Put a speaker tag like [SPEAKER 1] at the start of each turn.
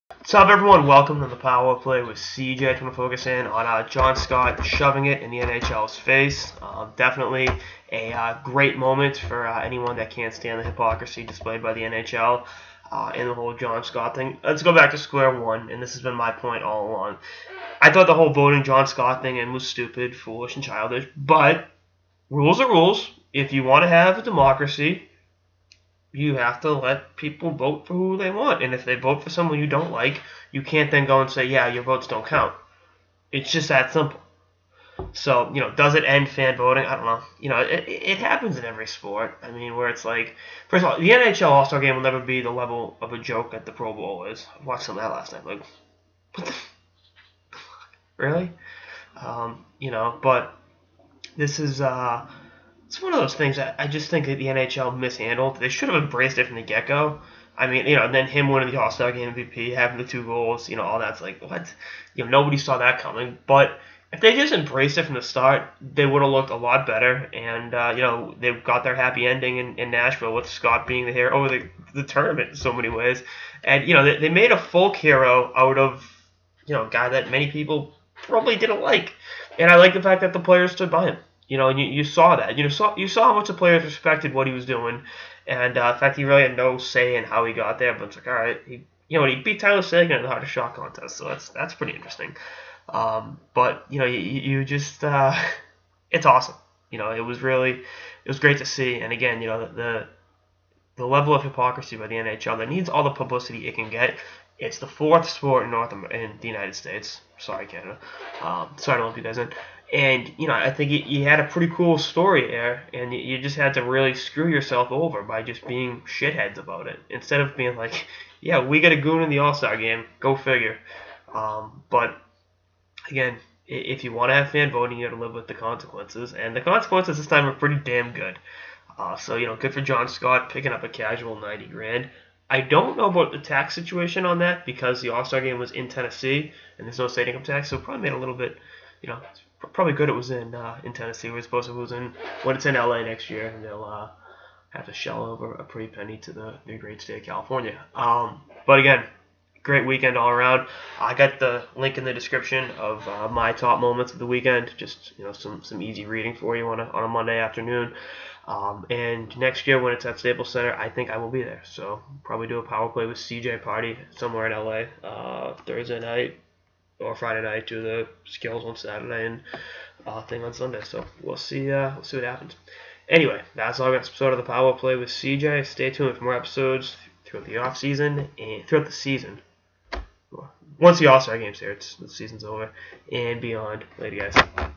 [SPEAKER 1] What's up, everyone? Welcome to the Power Play with CJ. I'm going to focus in on John Scott shoving it in the NHL's face. Definitely a great moment for anyone that can't stand the hypocrisy displayed by the NHL in the whole John Scott thing. Let's go back to square one, and this has been my point all along. I thought the whole voting John Scott thing in was stupid, foolish, and childish, but rules are rules. If you want to have a democracy, you have to let people vote for who they want. And if they vote for someone you don't like, you can't then go and say, yeah, your votes don't count. It's just that simple. So, does it end fan voting? I don't know. It happens in every sport. I mean, where it's like, first of all, the NHL All-Star Game will never be the level of a joke that the Pro Bowl is. I watched some of that last night. Like, what the really? But this is, it's one of those things that I just think that the NHL mishandled. They should have embraced it from the get-go. I mean, and then him winning the All-Star Game MVP, having the 2 goals, all that's like, what? Nobody saw that coming. But if they just embraced it from the start, they would have looked a lot better. And, they got their happy ending in Nashville with Scott being the hero over the tournament in so many ways. And, they made a folk hero out of, a guy that many people probably didn't like. And I like the fact that the players stood by him. And you saw that. You saw how much the players respected what he was doing, and in fact, he really had no say in how he got there. But it's like, all right, he beat Tyler Seguin in the hardest shot contest, so that's pretty interesting. But you just it's awesome. It was great to see. And again, the level of hypocrisy by the NHL that needs all the publicity it can get. It's the 4th sport in the United States. Sorry, Canada. Sorry to lump you guys in. And, I think you had a pretty cool story there, and you just had to really screw yourself over by just being shitheads about it. Instead of being like, yeah, we got a goon in the All-Star Game, go figure. But, again, if you want to have fan voting, you got to live with the consequences. And the consequences this time are pretty damn good. So, good for John Scott picking up a casual $90,000. I don't know about the tax situation on that because the All-Star Game was in Tennessee, and there's no state income tax, so it probably made a little bit, it's probably good it was in Tennessee. We're supposed to when it's in LA next year, and they'll have to shell over a pretty penny to the great state of California. But again, great weekend all around. I got the link in the description of my top moments of the weekend. Just some easy reading for you on a Monday afternoon. And next year when it's at Staples Center, I think I will be there. So probably do a power play with CJ party somewhere in LA Thursday night or Friday night. Do the skills on Saturday and thing on Sunday. So we'll see. We'll see what happens. Anyway, that's all I got this episode of the Power Play with CJ. Stay tuned for more episodes throughout the off season and throughout the season. Once the All-Star Game's here, the season's over and beyond. Later, guys.